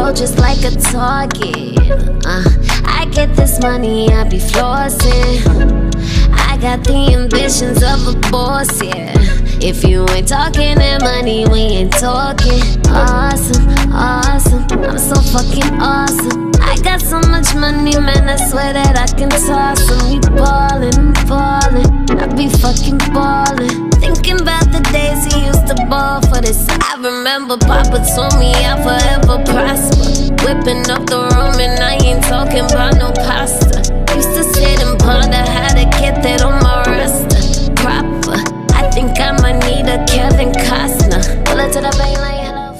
roll just like a target. I get this money, I be flossing. I got the ambitions of a boss, yeah. If you ain't talking that money, we ain't talking. Awesome, awesome, I'm so fucking awesome. I got so much money, man, I swear that I can toss them. We ballin', I'm ballin', I be fucking ballin'. Thinking about the days he used to ball for this. I remember Papa told me I'll forever prosper. Whipping up the room and I ain't talking about no pasta. Used to sit and ponder how to get that on my roster. Proper, I think I might need a Kevin Costner. Pull it to the bank like hello.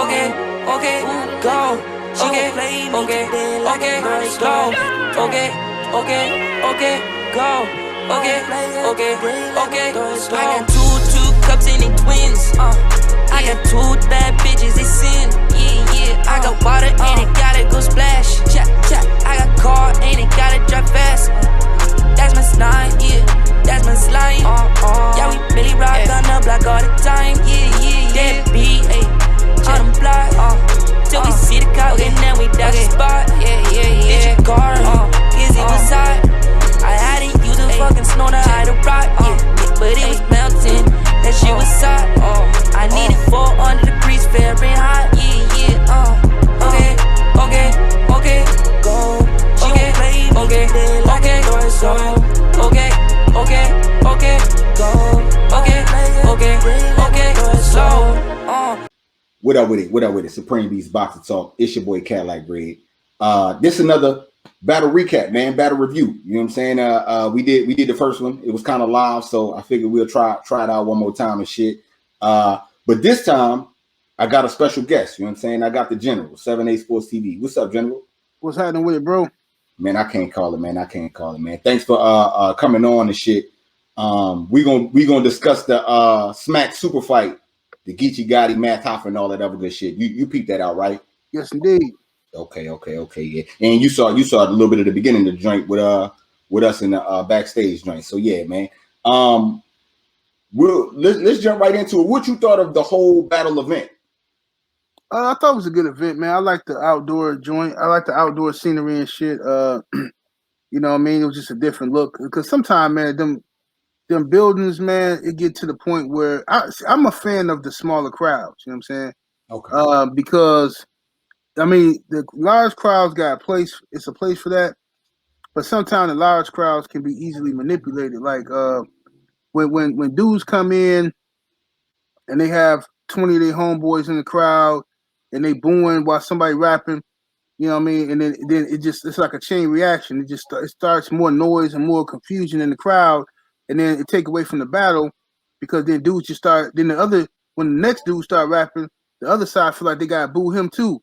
Okay, okay, go. Okay, okay, okay, go. Okay, okay, okay, go. Okay, okay, okay, I got two cups and they twins. I got two bad bitches, they sin. Yeah, I got water and it gotta go splash. I got car and it gotta drive fast. That's my slime, yeah, that's my slime. Yeah, we really rock on the block all the time. Yeah, that beat, ayy, on the block. Till we see the cop and then we dash the spot. Did your car, cause it was hot. I had to use a fucking snow to hide a rock, but it was melting, that shit was hot. I needed 400 degrees Fahrenheit, okay, okay, okay, go. Okay, okay, okay, so. Okay, okay, okay, go. Okay, okay, okay, so. What up with it? What up with it? Supreme Beast Boxing Talk. It's your boy Cadillac Greg. This another battle recap, man. Battle review. You know what I'm saying? We did the first one. It was kind of live, so I figured we'll try it out one more time and shit. But this time I got a special guest. You know what I'm saying? I got the General, 78SportsTv. What's up, General? What's happening with it, bro? Man, I can't call it, man. I can't call it, man. Thanks for coming on and shit. We gonna discuss the Smack Super Fight, the Geechi Gotti, Matt Hoffa, and all that other good shit. You peeped that out, right? Yes, indeed. Okay, yeah. And you saw a little bit of the beginning of the joint with us in the backstage joint. So yeah, man. Let's jump right into it. What you thought of the whole battle event? I thought it was a good event, man. I like the outdoor joint. I like the outdoor scenery and shit. You know what I mean? It was just a different look. Because sometimes, man, them buildings, man, it get to the point where I'm a fan of the smaller crowds. You know what I'm saying? Okay. Because I mean, the large crowds got a place. It's a place for that. But sometimes the large crowds can be easily manipulated. Like when dudes come in and they have 20 of their homeboys in the crowd and they booing while somebody rapping, you know what I mean? And then it's like a chain reaction. It starts more noise and more confusion in the crowd, and then it take away from the battle because then dudes just start. Then when the next dude start rapping, the other side feel like they gotta boo him too.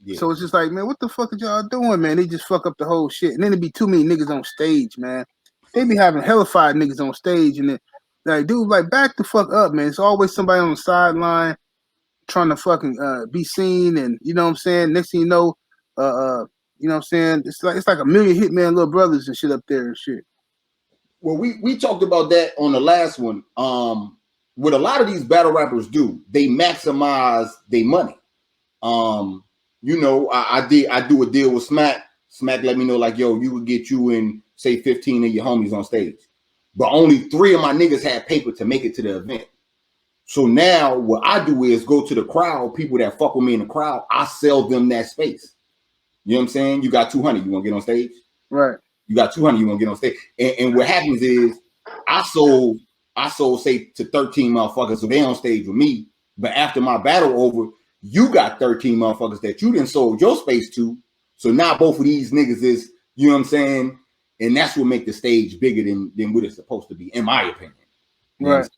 Yeah. So it's just like, man, what the fuck are y'all doing, man? They just fuck up the whole shit. And then it be too many niggas on stage, man. They be having hellified niggas on stage, and then like, dude, like, back the fuck up, man. It's always somebody on the sideline trying to fucking be seen, and you know what I'm saying. Next thing you know what I'm saying. It's like a million Hitman little brothers and shit up there and shit. Well, we talked about that on the last one. What a lot of these battle rappers do, they maximize their money. You know, I do a deal with Smack. Smack let me know, like, yo, you would get you and say 15 of your homies on stage. But only 3 of my niggas had paper to make it to the event. So now what I do is go to the crowd, people that fuck with me in the crowd, I sell them that space. You know what I'm saying? You got 200, you want to get on stage? Right. You got 200, you want to get on stage. And what happens is I sold, say, to 13 motherfuckers, so they on stage with me. But after my battle over, you got 13 motherfuckers that you didn't sold your space to. So now both of these niggas is, you know what I'm saying? And that's what make the stage bigger than what it's supposed to be, in my opinion. You right.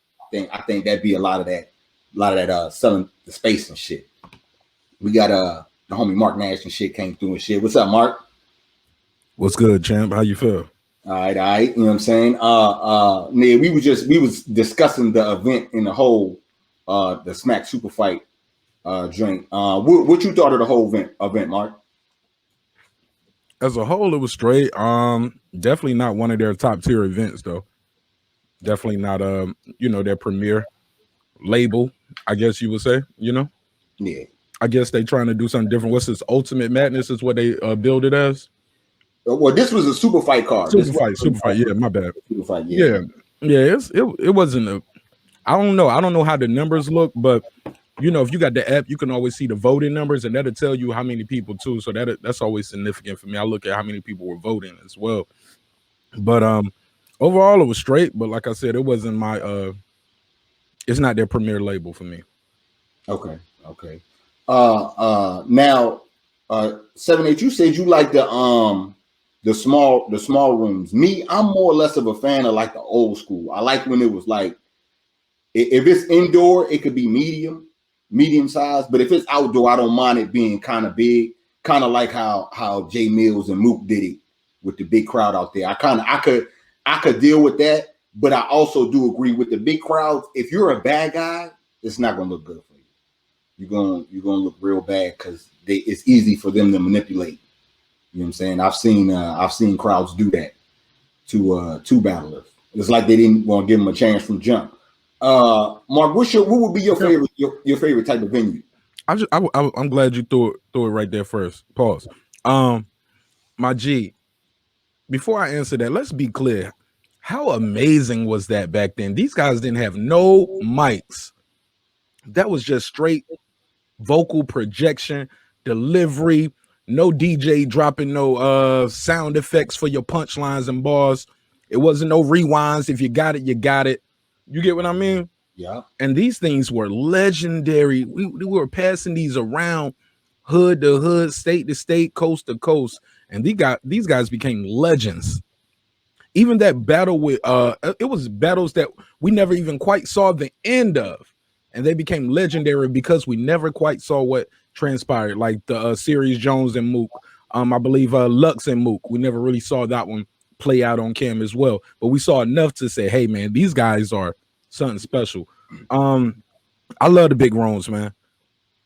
I think that'd be a lot of that selling the space and shit. We got the homie Marq Nash and shit came through and shit. What's up, Mark? What's good, champ? How you feel? All right. You know what I'm saying? We was discussing the event in the whole the Smack Super Fight joint. What you thought of the whole event, Mark? As a whole, it was straight. Definitely not one of their top tier events, though. Definitely not their premier label, I guess you would say, you know. Yeah. I guess they trying to do something different. What's this? Ultimate Madness is what they build it as. Well, this was a super fight card. Super fight. Yeah, my bad. Super fight. Yeah. It wasn't a. I don't know how the numbers look, but you know, if you got the app, you can always see the voting numbers, and that'll tell you how many people too. So that's always significant for me. I look at how many people were voting as well. But overall, it was straight. But like I said, it wasn't my it's not their premier label for me. Okay. Now 78, you said you like the small rooms. Me, I'm more or less of a fan of like the old school. I like when it was like, if it's indoor, it could be medium size, but if it's outdoor, I don't mind it being kind of big, kind of like how Jay Mills and Mook did it with the big crowd out there. I could deal with that, but I also do agree with the big crowds. If you're a bad guy, it's not gonna look good for you. You're gonna look real bad because it's easy for them to manipulate. You know what I'm saying? I've seen crowds do that to battlers. It's like they didn't want to give them a chance from jump. Mark, what would be your favorite your favorite type of venue? I'm glad you threw it right there first. Pause. My G, before I answer that, let's be clear. How amazing was that back then? These guys didn't have no mics. That was just straight vocal projection, delivery, no DJ dropping no sound effects for your punchlines and bars. It wasn't no rewinds. If you got it, you got it. You get what I mean? Yeah. And these things were legendary. We were passing these around hood to hood, state to state, coast to coast. And these guys became legends. Even that battle with it was battles that we never even quite saw the end of. And they became legendary because we never quite saw what transpired, like the Series Jones and Mook. I believe Lux and Mook. We never really saw that one play out on cam as well, but we saw enough to say, hey man, these guys are something special. I love the big rooms, man.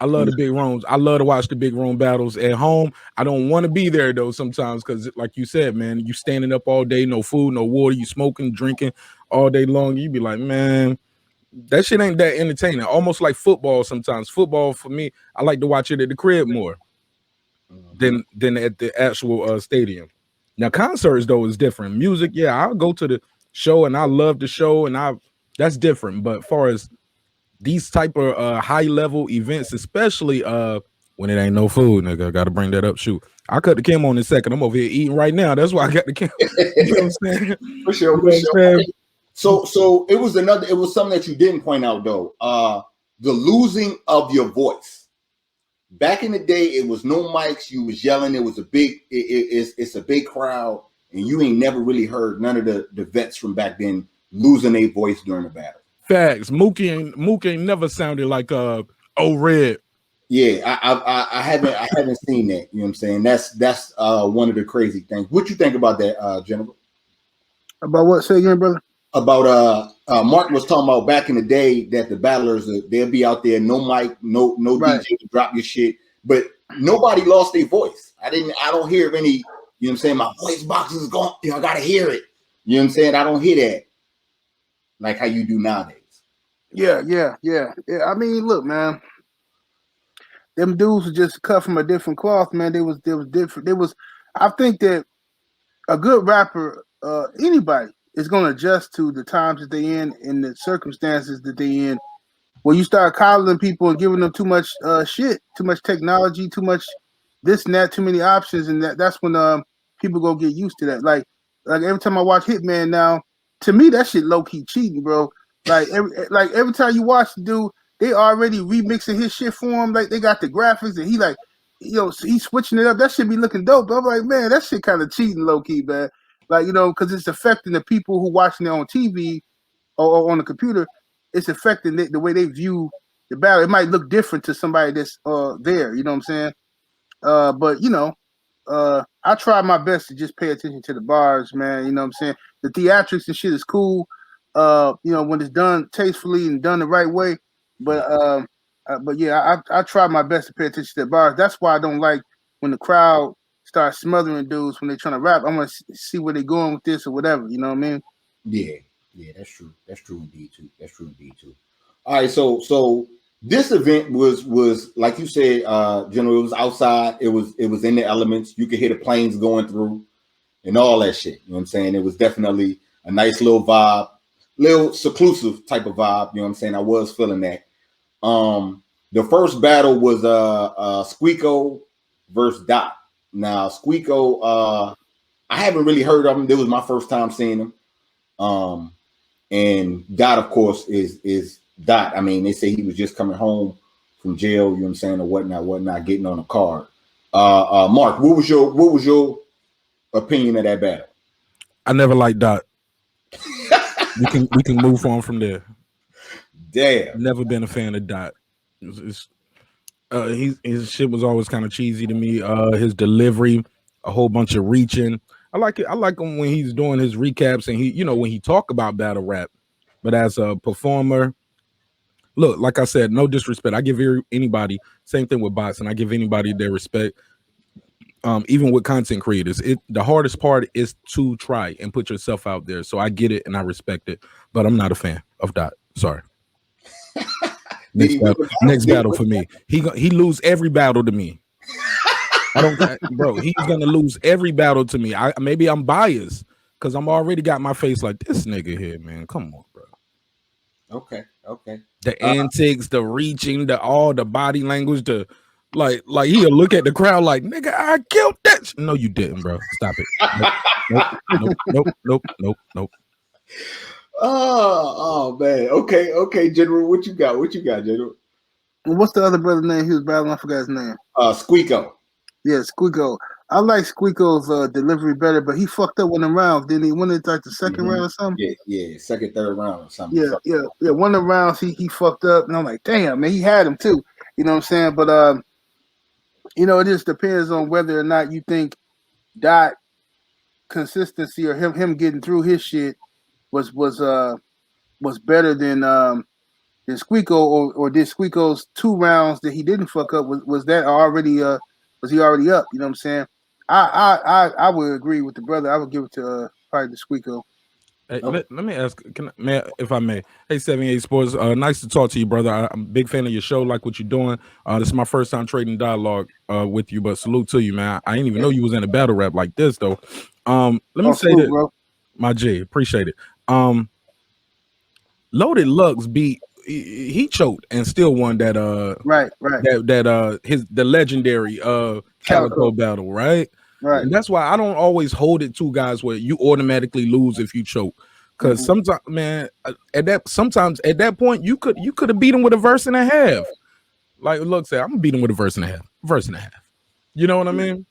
I love the big rooms. I love to watch the big room battles at home. I don't want to be there though sometimes because, like you said, man, you standing up all day, no food, no water, you smoking, drinking all day long. You be like, man, that shit ain't that entertaining. Almost like football sometimes. Football for me, I like to watch it at the crib more than at the actual stadium. Now concerts though is different. Music, yeah, I'll go to the show and I love the show and that's different. But as far as these type of high level events, especially when it ain't no food, nigga, I gotta bring that up. Shoot, I cut the cam on in a second. I'm over here eating right now. That's why I got the cam. You know what I'm saying? For sure. Okay. So it was something that you didn't point out though. The losing of your voice. Back in the day, it was no mics. You was yelling. It was it's a big crowd, and you ain't never really heard none of the vets from back then losing their voice during the battle. Facts. Mook ain't never sounded like Red. Yeah, I haven't seen that. You know what I'm saying? That's one of the crazy things. What you think about that, Jennifer? About what? Say again, brother. About Mark was talking about back in the day that the battlers they'll be out there, no mic, no right. DJ to drop your shit, but nobody lost their voice. I don't hear of any, you know what I'm saying? My voice box is gone. I gotta hear it. You know what I'm saying? I don't hear that like how you do nowadays. Yeah. I mean, look, man. Them dudes were just cut from a different cloth, man. They was different. I think that a good rapper, anybody, is going to adjust to the times that they in and the circumstances that they in. When you start coddling people and giving them too much shit, too much technology, too much this and that, too many options, and that's when people gonna get used to that. Like every time I watch Hitman now, to me that shit low key cheating, bro. Like every time you watch the dude, they already remixing his shit for him. Like they got the graphics and he like, he's switching it up. That shit be looking dope. But I'm like, man, that shit kind of cheating low key, man. Like, because it's affecting the people who watching it on TV or on the computer. It's affecting the way they view the battle. It might look different to somebody that's there. You know what I'm saying? But I try my best to just pay attention to the bars, man. You know what I'm saying? The theatrics and shit is cool. When it's done tastefully and done the right way. But yeah, I try my best to pay attention to the bars. That's why I don't like when the crowd start smothering dudes when they're trying to rap. I want to see where they're going with this or whatever. You know what I mean? Yeah, that's true. That's true indeed too. All right, so This event was like you said, General. It was outside. It was in the elements. You could hear the planes going through and all that shit. You know what I'm saying? It was definitely a nice little vibe, little seclusive type of vibe. You know what I'm saying? I was feeling that. The first battle was Squeako versus Dot. Now Squeako, I haven't really heard of him. This was my first time seeing him. And Dot, of course, is Dot. I mean, they say he was just coming home from jail, you know what I'm saying, or whatnot, getting on a card. Mark, what was your opinion of that battle? I never liked Dot. we can move on from there. Damn. Never been a fan of Dot. His shit was always kind of cheesy to me. His delivery, a whole bunch of reaching. I like it. I like him when he's doing his recaps and he, when he talk about battle rap. But as a performer, look, like I said, no disrespect. I give anybody, same thing with bots, and I give anybody their respect. Even with content creators, the hardest part is to try and put yourself out there. So I get it and I respect it, but I'm not a fan of Dot. Sorry. Next battle for me. He lose every battle to me. Bro, he's gonna lose every battle to me. Maybe I'm biased because I'm already got my face like this nigga here, man. Come on, bro. Okay. The antics, the reaching, all the body language, the like he'll look at the crowd like, nigga, I killed that. No, you didn't, bro. Stop it. Nope. Oh man. Okay, General. What you got, General? What's the other brother's name he was battling? I forgot his name. Squeako. Yeah, Squeako. I like Squeako's delivery better, but he fucked up one of the rounds. Didn't he? Win it like the second round or something? Yeah, second, third round or something. Yeah. One of the rounds he fucked up, and I'm like, damn, man, he had him too. You know what I'm saying? But it just depends on whether or not you think Dot consistency or him getting through his shit was better than Squeako, or did Squeako's 2 rounds that he didn't fuck up was that already was he already up? You know what I'm saying? I would agree with the brother. I would give it to probably the Squeako. Hey, let me ask, if I may. Hey, 78 Sports, nice to talk to you, brother. I'm a big fan of your show, like what you're doing. This is my first time trading dialogue with you, but salute to you, man. I didn't even know you was in a battle rap like this, though. Let me say that, bro. My G, appreciate it. Loaded Lux beat. He choked and still won that right the legendary Calico battle, right? And that's why I don't always hold it to guys where you automatically lose if you choke, because sometimes, man, at that point you could have beat him with a verse and a half. Like Lux said, I'm gonna beat him with a verse and a half. You know what I mean?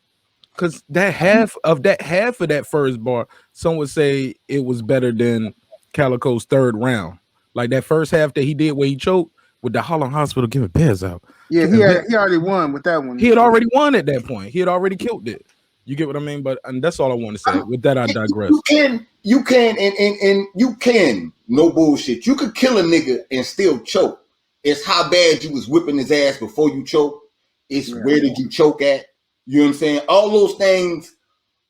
Because that half of that first bar, some would say it was better than Calico's third round. Like that first half that he did where he choked with the Harlem Hospital giving bears out. Yeah, he already won with that one. He had already won at that point. He had already killed it. You get what I mean? And that's all I want to say. With that, I digress. You can, no bullshit. You could kill a nigga and still choke. It's how bad you was whipping his ass before you choke. It's where did you choke at? You know what I'm saying? All those things.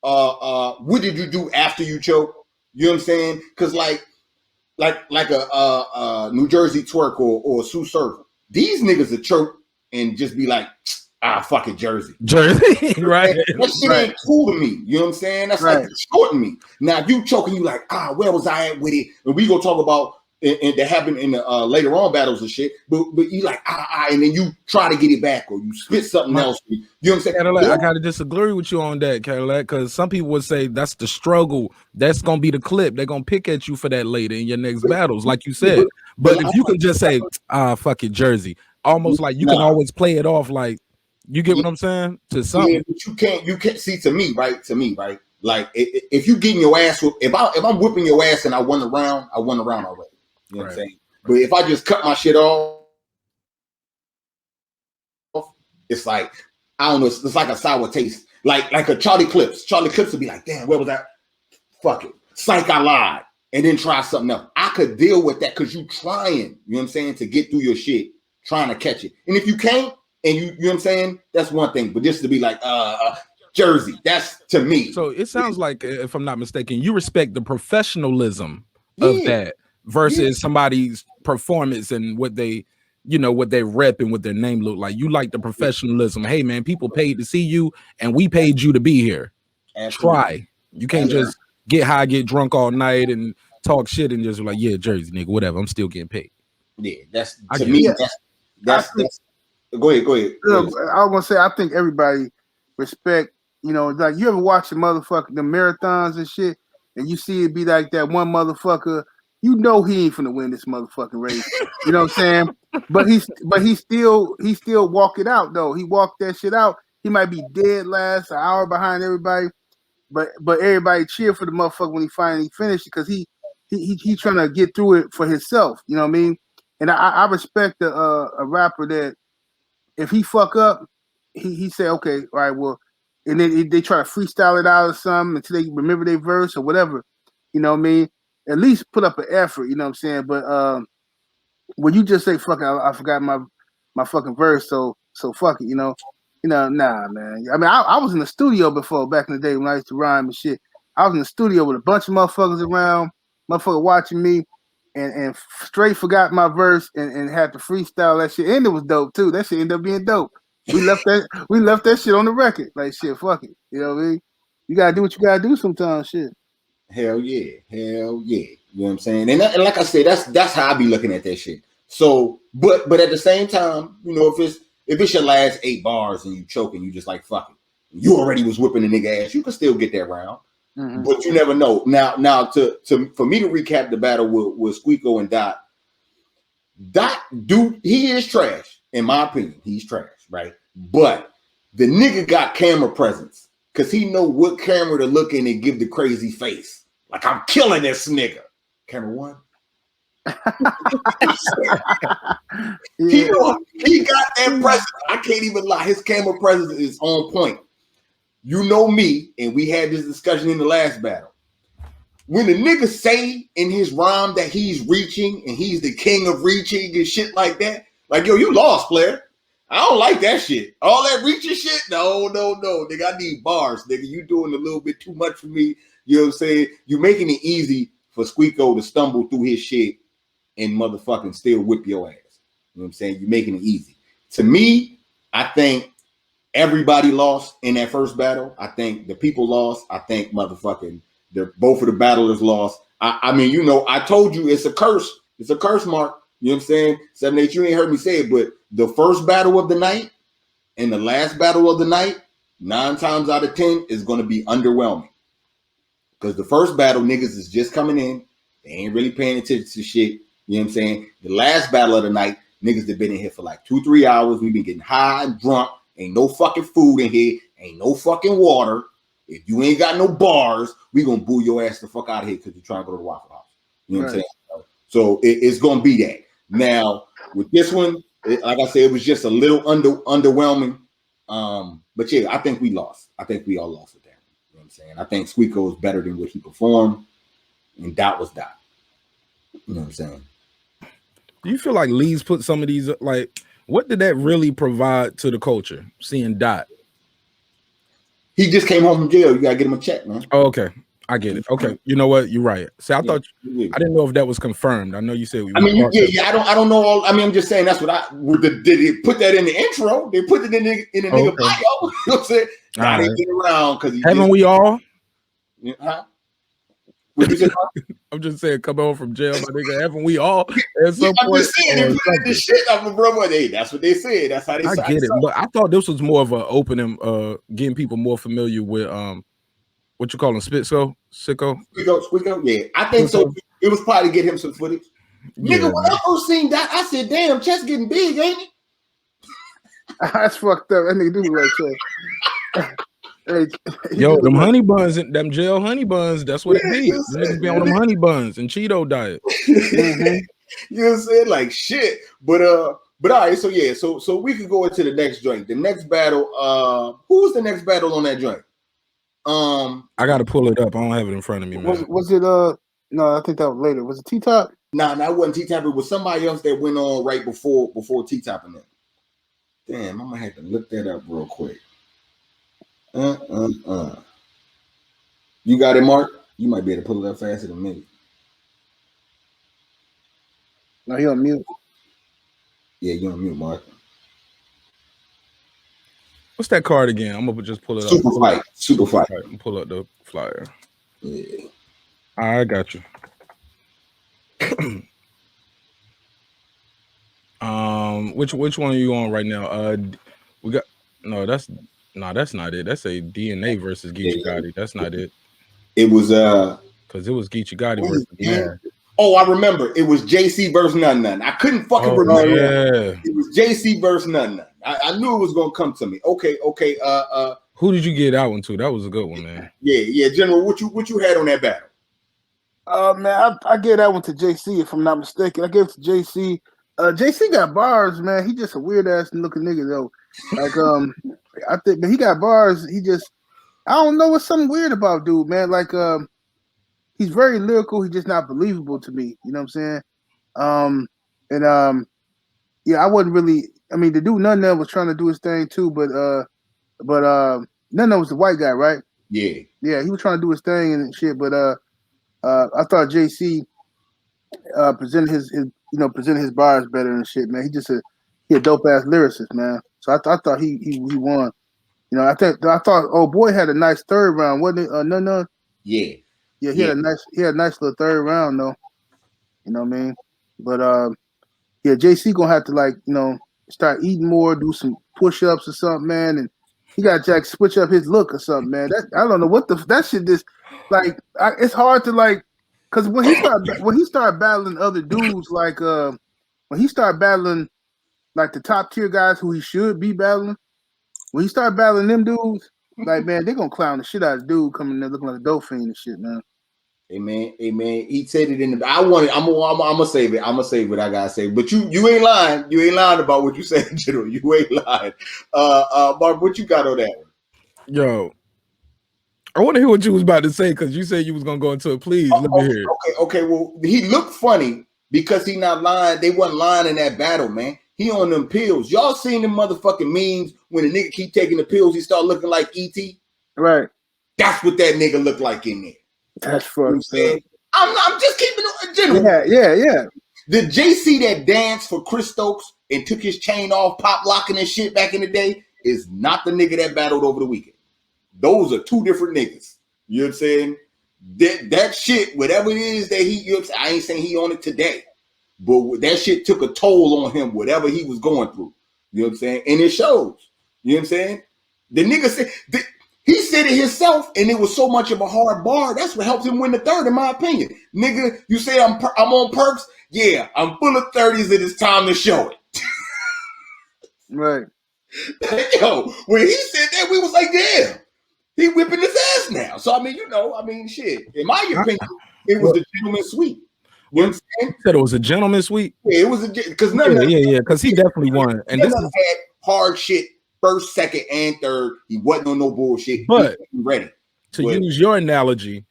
What did you do after you choke? You know what I'm saying? Because like a New Jersey twerk or a Sioux Surfer. These niggas are choke and just be like, fuck it, Jersey, right? That shit ain't cool to me. You know what I'm saying? That's like distorting me. Now, if you choking, you like, where was I at with it? And we gonna talk about and that happened in the later on battles and shit. But you like, and then you try to get it back or you spit something else. You know what I'm saying? Cadillac, I gotta disagree with you on that, Cadillac, because some people would say that's the struggle. That's gonna be the clip. They're gonna pick at you for that later in your next battles, like you said. But if you can just say, fuck it, Jersey, almost like you can always play it off like, you get what I'm saying? To something. Yeah, but you can't see to me, right? Like if you getting your ass whooped, if I'm whipping your ass and I won the round already. You know what I'm saying? But if I just cut my shit off, it's like, I don't know, it's like a sour taste. Like a Charlie Clips. Charlie Clips would be like, damn, where was that? Fuck it. Psych, I lied. And then try something else. I could deal with that because you trying, you know what I'm saying, to get through your shit, trying to catch it. And if you can't, and you know what I'm saying, that's one thing. But just to be like, Jersey, that's to me. So it sounds like, if I'm not mistaken, you respect the professionalism of that versus somebody's performance and what they you know, what their rep and what their name look like. You like the professionalism. Hey man, people paid to see you and we paid you to be here. Absolutely. Try. You can't just get high, get drunk all night and talk shit and just be like, yeah, Jersey nigga, whatever. I'm still getting paid. Yeah, that's to me. That's go ahead. I was gonna say, I think everybody respect. You know, like you ever watch the marathons and shit, and you see it be like that one motherfucker. You know he ain't finna win this motherfucking race. You know what I'm saying? But he still walk it out though. He walked that shit out. He might be dead last, an hour behind everybody, but everybody cheer for the motherfucker when he finally finished because he trying to get through it for himself. You know what I mean? And I respect a rapper that if he fuck up, he say, okay, all right, well, and then they try to freestyle it out or something until they remember their verse or whatever. You know what I mean? At least put up an effort, you know what I'm saying? But when you just say, fuck it, I forgot my fucking verse, so fuck it, you know, nah, man. I mean, I was in the studio before back in the day when I used to rhyme and shit. I was in the studio with a bunch of motherfuckers around, motherfucker watching me, and straight forgot my verse and had to freestyle that shit. And it was dope too. That shit ended up being dope. We left that shit on the record. Like shit, fuck it. You know what I mean? You gotta do what you gotta do sometimes, shit. Hell yeah. You know what I'm saying? And like I said, that's how I be looking at that shit. So, but at the same time, you know, if it's your last 8 bars and you choking, you just like fuck it. You already was whipping the nigga ass. You can still get that round. Mm-hmm. But you never know. Now for me to recap the battle with Squeako and Dot. Dot, dude, he is trash. In my opinion, he's trash, right? But the nigga got camera presence because he know what camera to look in and give the crazy face. Like, I'm killing this nigga. Camera one. He got that presence. I can't even lie. His camera presence is on point. You know me, and we had this discussion in the last battle. When the nigga say in his rhyme that he's reaching and he's the king of reaching and shit like that, like, yo, you lost, player. I don't like that shit. All that reaching shit, no. Nigga, I need bars, nigga. You doing a little bit too much for me. You know what I'm saying? You making it easy for Squeako to stumble through his shit and motherfucking still whip your ass. You know what I'm saying? You're making it easy. To me, I think everybody lost in that first battle. I think the people lost. I think motherfucking both of the battlers lost. I mean, you know, I told you it's a curse. It's a curse, Mark. You know what I'm saying? 78, you ain't heard me say it, but the first battle of the night and the last battle of the night, 9 times out of 10 is going to be underwhelming. Because the first battle, niggas is just coming in. They ain't really paying attention to shit. You know what I'm saying? The last battle of the night, niggas that been in here for like 2-3 hours. We've been getting high and drunk. Ain't no fucking food in here. Ain't no fucking water. If you ain't got no bars, we gonna boo your ass the fuck out of here because you're trying to go to the Waffle House. You know what I'm saying? So it's gonna be that. Now with this one, like I said, it was just a little underwhelming. But yeah, I think we lost. I think we all lost with that. You know what I'm saying? I think Squeako is better than what he performed, and Dot was Dot. You know what I'm saying? Do you feel like Lee's put some of these, like, what did that really provide to the culture? Seeing Dot. He just came home from jail. You gotta get him a check, man. Oh, okay. I get it. Okay, you know what? You're right. See, I thought I didn't know if that was confirmed. I know you said. I don't know all. I mean, I'm just saying that's what did they put that in the intro? They put it in the nigga bio. You know what I'm saying? Now they get around because haven't we all? Huh? I'm just saying, come home from jail, my nigga. Haven't we all? At some point, I'm just saying, they put the shit up, brother. Hey, that's what they said. That's how they. I get it, but I thought this was more of an opening, getting people more familiar with what you call him, Sicko? Squeako, yeah. I think so. It was probably to get him some footage. Yeah, nigga, when I first seen that, I said, damn, chest getting big, ain't it? That's fucked up. That nigga do right there. Yo, them honey buns, them jail honey buns, that's what it be. Niggas be on them honey buns and Cheeto diet. You know what I'm saying? Like shit. But all right, so yeah, so we could go into the next joint. The next battle, who was the next battle on that joint? I gotta pull it up. I don't have it in front of me, man. Was it no, I think that was later. Was it T-Top? Nah, that wasn't T-Top. It was somebody else that went on right before T-Top and that. Damn, I'm gonna have to look that up real quick. You got it, Mark? You might be able to pull it up faster than me. No, he on mute. Yeah, you're on mute, Mark. What's that card again? I'm gonna just pull it up. Super fight. I'm gonna pull up the flyer. Yeah. I got you. Which one are you on right now? We got that's not it. That's a DNA versus Geechi Gotti. That's not it. It was because it was Geechi Gotti versus Man. Oh, I remember. It was JC versus None. I couldn't fucking remember. Yeah. It was JC versus None. I knew it was gonna come to me. Okay. Who did you get that one to? That was a good one, man. Yeah. General, what you had on that battle? Man, I gave that one to JC if I'm not mistaken. I gave it to JC. JC got bars, man. He just a weird ass looking nigga though. Like I think, man, he got bars. He just, I don't know, what's something weird about dude, man. Like he's very lyrical. He's just not believable to me. You know what I'm saying? Yeah, I wasn't really. I mean, the dude None was trying to do his thing too, but None was the white guy, right? Yeah, he was trying to do his thing and shit. But I thought JC presented his bars better and shit, man. He a dope ass lyricist, man. So I thought he won. You know, I thought old boy had a nice third round, wasn't it? None. Yeah. He had a nice little third round though. You know what I mean? But yeah, JC gonna have to start eating more, do some push-ups or something, man, and he got Jack switch up his look or something, man. I don't know what that shit just it's hard to because when he started battling other dudes when he started battling the top tier guys who he should be battling, when he started battling them dudes, man, they gonna clown the shit out of dude coming there looking like a dope fiend and shit, man. Hey man, he said it in the. I'm gonna save it. I'm gonna save what I gotta say. But you ain't lying. You ain't lying about what you said, General. You ain't lying. Mark, what you got on that one? Yo, I want to hear what you was about to say because you said you was gonna go into it. Please let me hear it. Okay. Well, he looked funny because he not lying. They wasn't lying in that battle, man. He on them pills. Y'all seen them motherfucking memes when the nigga keep taking the pills, he start looking like E.T. Right. That's what that nigga looked like in there. That's funny. I'm just keeping it general. Yeah. Did JC that dance for Chris Stokes and took his chain off, pop locking and shit back in the day is not the nigga that battled over the weekend. Those are two different niggas. You know what I'm saying? That shit, whatever it is that I ain't saying he on it today, but that shit took a toll on him, whatever he was going through. You know what I'm saying? And it shows. You know what I'm saying? The nigga said, he said it himself, and it was so much of a hard bar. That's what helped him win the third, in my opinion. Nigga, you say I'm on perks? Yeah, I'm full of 30s, and it's time to show it. Right. Yo, when he said that, we was like, damn, he whipping his ass now. So, shit. In my opinion, it was the gentleman's sweep. You know what I'm saying? You said it was a gentleman's sweep? Yeah, it was because because he definitely won. And this had hard shit. First, second, and third, he wasn't on no bullshit. But he ready. Use your analogy,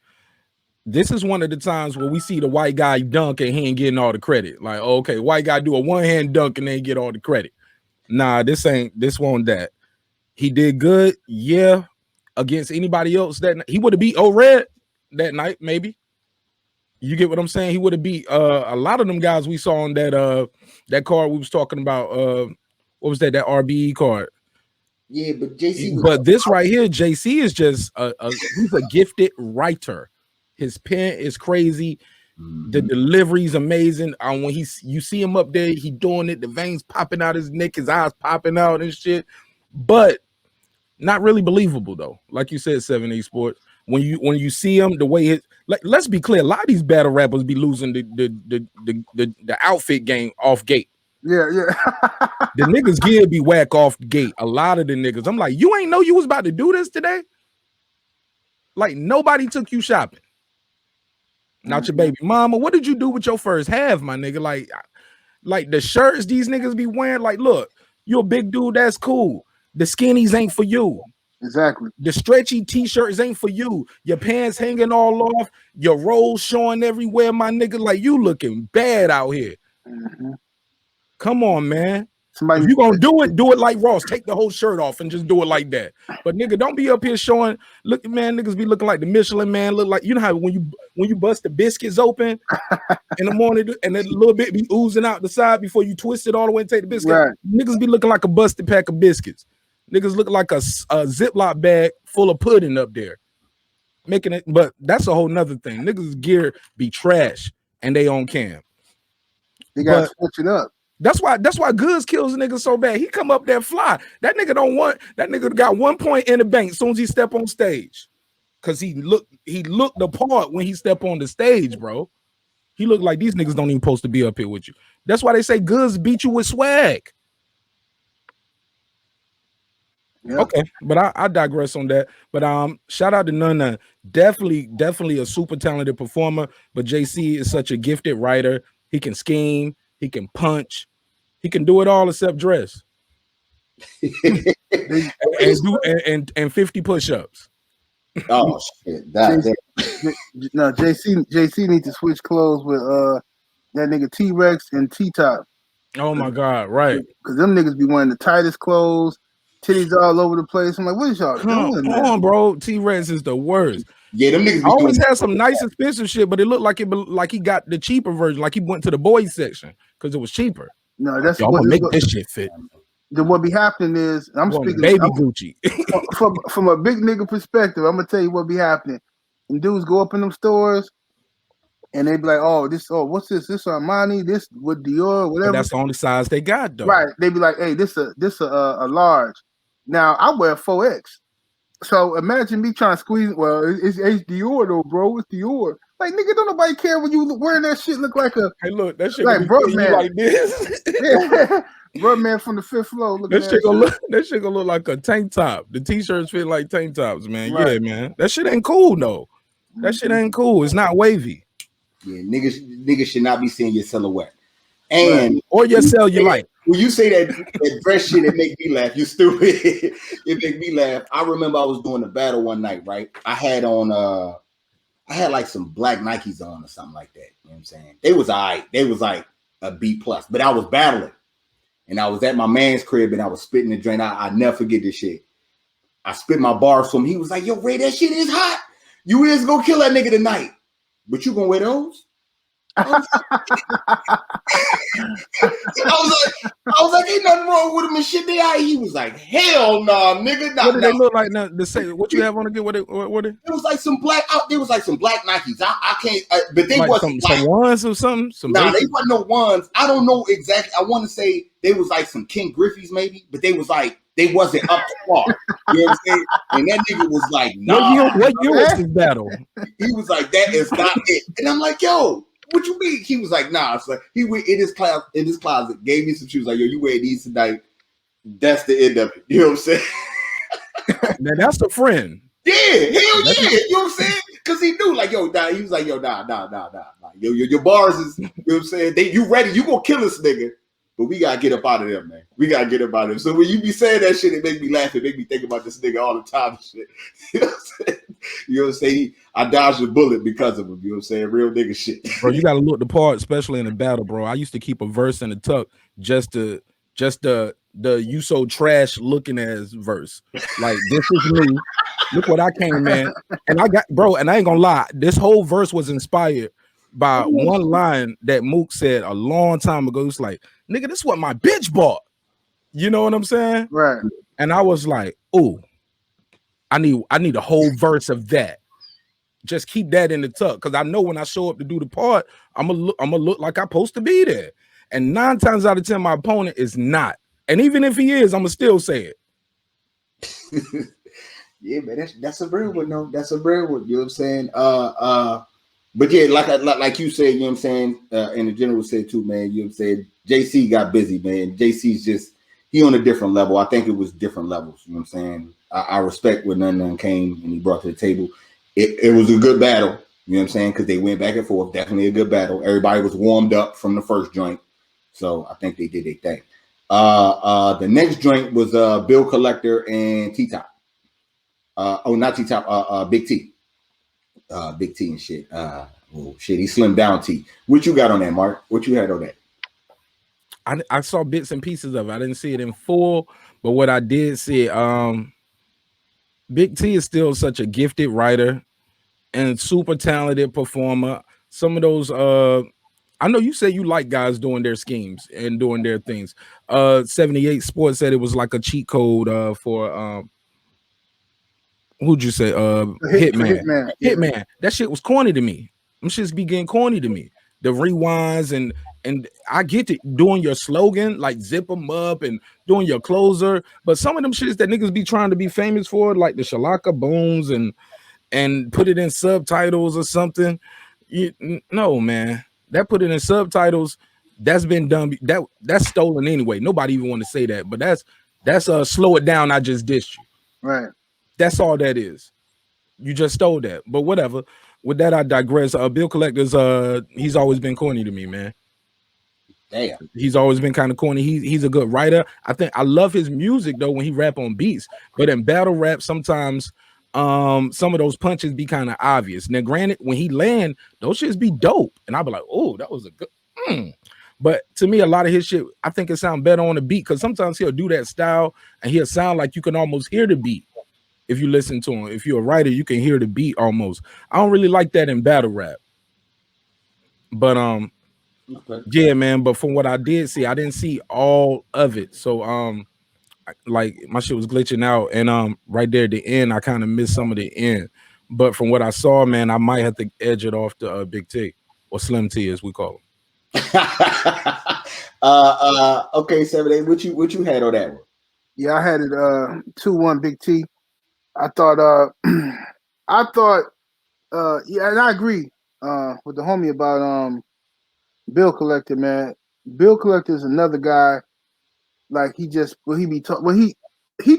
this is one of the times where we see the white guy dunk and he ain't getting all the credit. Like, okay, white guy do a one-hand dunk and they get all the credit. Nah, this won't that. He did good, yeah, against anybody else that he would have beat O-Red that night, maybe. You get what I'm saying? He would have beat a lot of them guys we saw on that card we was talking about. What was that RBE card? Yeah, but JC. But this right here, JC is just he's a gifted writer. His pen is crazy. Mm-hmm. The delivery is amazing. When you see him up there, he doing it. The veins popping out his neck, his eyes popping out and shit. But not really believable though. Like you said, 78 Sports. When you see him, the way let's be clear, a lot of these battle rappers be losing the outfit game off gate. Yeah. The niggas gear be whack off the gate. A lot of the niggas. I'm like, you ain't know you was about to do this today? Like, nobody took you shopping. Not your baby mama. What did you do with your first half, my nigga? Like the shirts these niggas be wearing. Like, look, you a big dude, that's cool. The skinnies ain't for you. Exactly. The stretchy t-shirts ain't for you. Your pants hanging all off. Your rolls showing everywhere, my nigga. Like, you looking bad out here. Mm-hmm. Come on, man. Somebody, if you gonna do it like Ross. Take the whole shirt off and just do it like that. But nigga, don't be up here showing. Look, man, niggas be looking like the Michelin Man. Look like, you know how when you bust the biscuits open in the morning and then a little bit be oozing out the side before you twist it all the way and take the biscuit. Right. Niggas be looking like a busted pack of biscuits. Niggas look like a Ziploc bag full of pudding up there, making it. But that's a whole nother thing. Niggas gear be trash and they on cam. they got to switch it up. That's why Goods kills niggas so bad. He come up there fly. That nigga got 1 point in the bank as soon as he step on stage. Cause he looked the part when he step on the stage, bro. He looked like these niggas don't even supposed to be up here with you. That's why they say Goods beat you with swag. Yep. Okay, but I digress on that. But shout out to Nunna. Definitely a super talented performer. But JC is such a gifted writer. He can scheme. He can punch. He can do it all except dress. and 50 push-ups. Oh shit! No, JC needs to switch clothes with that nigga T-Rex and T-Top. Oh my God! Right? Because them niggas be wearing the tightest clothes, titties all over the place. I'm like, what is y'all doing? Come on, bro. T-Rex is the worst. Yeah, them niggas always had some nice expensive shit, but it looked like he got the cheaper version, like he went to the boys section because it was cheaper. No, that's what make this shit fit. Then what be happening is I'm speaking baby Gucci from a big nigga perspective. I'm gonna tell you what be happening. And dudes go up in them stores and they be like, what's this? This Armani, this with Dior, whatever. But that's the only size they got though. Right. They be like, hey, this a large. Now I wear 4X. So imagine me trying to squeeze. Well, it's Dior though, bro. It's Dior. Like, nigga, don't nobody care when you wearing that shit. Look like a. Hey, look, that shit like Birdman like this. Yeah. Birdman from the 5th floor. That shit gonna look like a tank top. The t-shirts fit like tank tops, man. Right. Yeah, man. That shit ain't cool though. That shit ain't cool. It's not wavy. Yeah, niggas should not be seeing your silhouette. And or your cellulite. When you say that dress shit, it make me laugh. You stupid. It make me laugh. I remember I was doing a battle one night, right? I had like some black Nikes on or something like that. You know what I'm saying? They was all right. They was like a B+, but I was battling. And I was at my man's crib and I was spitting the drain. I never forget this shit. I spit my bars from him. He was like, yo, Ray, that shit is hot. You is gonna kill that nigga tonight. But you gonna wear those? I was like, ain't nothing wrong with him and shit. He was like, hell no, nigga. What did they look like now? What you have on again? What it? It was like some black There was like some black Nikes. I can't. But they like wasn't some ones or something. Nah, they wasn't no ones. I don't know exactly. I want to say they was like some King Griffey's maybe, but they was like they wasn't up to par. You know what I'm saying? And that nigga was like, nah. What year was this battle? He was like, that is not it. And I'm like, yo. What you mean? He was like, nah. So he went in his closet, gave me some shoes. Like, yo, you wear these tonight. That's the end of it. You know what I'm saying? Now that's a friend. Yeah, hell yeah. You know what I'm saying? Because he knew, like, yo, nah. He was like, yo, nah. Yo, your bars is, you know what I'm saying? You ready? You gonna kill this nigga. But we gotta get up out of them, man. We gotta get up out of them. So when you be saying that shit, it make me laugh. It make me think about this nigga all the time and shit. You know what I'm saying? You know what I'm saying? I dodged a bullet because of him. You know what I'm saying? Real nigga shit. Bro, you gotta look the part, especially in a battle, bro. I used to keep a verse in the tuck just the you so trash looking as verse. Like, this is me. Look what I came, man. And I got, bro, and I ain't gonna lie, this whole verse was inspired by one line that Mook said a long time ago. It's like, nigga, this is what my bitch bought. You know what I'm saying? Right. And I was like, ooh, I need a whole verse of that. Just keep that in the tuck, because I know when I show up to do the part, I'm gonna look like I'm supposed to be there. And 9 times out of 10, my opponent is not. And even if he is, I'm gonna still say it. Yeah, man, that's a real one, though. That's a real one. You know what I'm saying? But yeah, like you said, you know what I'm saying, and the general said too, man. You know what I'm saying? JC got busy, man. JC's just, he on a different level. I think it was different levels. You know what I'm saying? I respect what None came and he brought to the table. It was a good battle. You know what I'm saying? Because they went back and forth. Definitely a good battle. Everybody was warmed up from the first joint, so I think they did their thing. The next joint was Bill Collector and T-Top. Not T-Top. Big T. Big T and shit. Shit, he slimmed down T. What you got on that, Mark? What you had on that? I saw bits and pieces of it. I didn't see it in full, but what I did see, Big T is still such a gifted writer and super talented performer. Some of those, I know you say you like guys doing their schemes and doing their things. 78 Sports said it was like a cheat code for who'd you say? Hitman. Yeah. Hitman. That shit was corny to me. Them shits be getting corny to me. The rewinds and I get it doing your slogan, like zip them up and doing your closer. But some of them shits that niggas be trying to be famous for, like the Shalaka Booms and put it in subtitles or something. No, man. That put it in subtitles, that's been done. That's stolen anyway. Nobody even want to say that, but that's slow it down. I just dissed you. Right. That's all that is. You just stole that. But whatever. With that, I digress. Bill Collector's he's always been corny to me, man. Damn. He's always been kind of corny. He's a good writer. I love his music though when he rap on beats, but in battle rap sometimes some of those punches be kind of obvious. Now, granted, when he land, those shits be dope, and I'll be like, "Oh, that was a good." But to me, a lot of his shit, I think it sound better on the beat because sometimes he'll do that style, and he'll sound like you can almost hear the beat if you listen to him. If you're a writer, you can hear the beat almost. I don't really like that in battle rap, but Okay. yeah, man. But from what I did see, I didn't see all of it, so like my shit was glitching out, and right there at the end I kind of missed some of the end, but from what I saw, man, I might have to edge it off to Big T or Slim T as we call him. Okay, 7A, what you had on that one? Yeah, I had it 2-1 Big T. I thought yeah, and I agree with the homie about Bill Collector, man. Bill Collector is another guy. Like he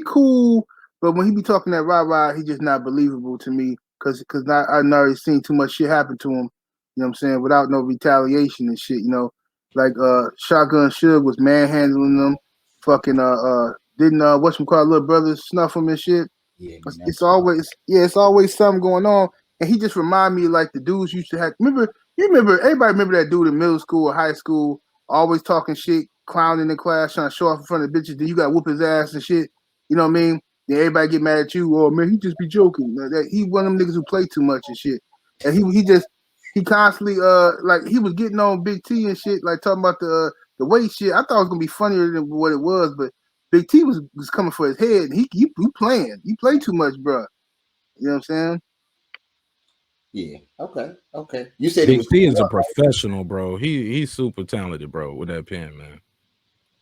cool, but when he be talking that rah-rah, he just not believable to me because I already seen too much shit happen to him. You know what I'm saying? Without no retaliation and shit. You know, like Shotgun Suge was manhandling them. Fucking didn't whatchamacallit little brother snuff him and shit. Yeah, It's always something going on, and he just remind me like the dudes used to have. Everybody remember that dude in middle school or high school always talking shit, clowning in class, trying to show off in front of bitches. Then you got to whoop his ass and shit. You know what I mean? Then everybody get mad at you. Oh man, he just be joking. He one of them niggas who play too much and shit. And he constantly like he was getting on Big T and shit, like talking about the weight shit. I thought it was gonna be funnier than what it was, but Big T was coming for his head. And he playing. You play too much, bro. You know what I'm saying? Yeah. Okay. You said Big T is a professional, bro. He's super talented, bro, with that pen, man.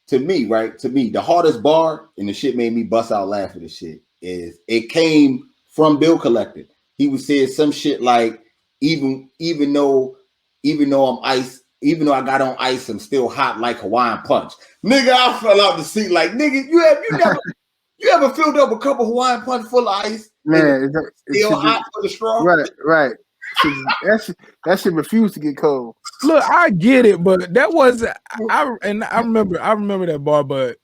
To me, the hardest bar, and the shit made me bust out laughing and shit, is it came from Bill Collector. He was saying some shit like, even though I'm ice, even though I got on ice, I'm still hot like Hawaiian Punch. Nigga, I fell out the seat like, nigga, you ever filled up a cup of Hawaiian Punch full of ice? Man, still hot for the straw? Right. That shit refused to get cold. Look, I get it, but that was I remember that bar, but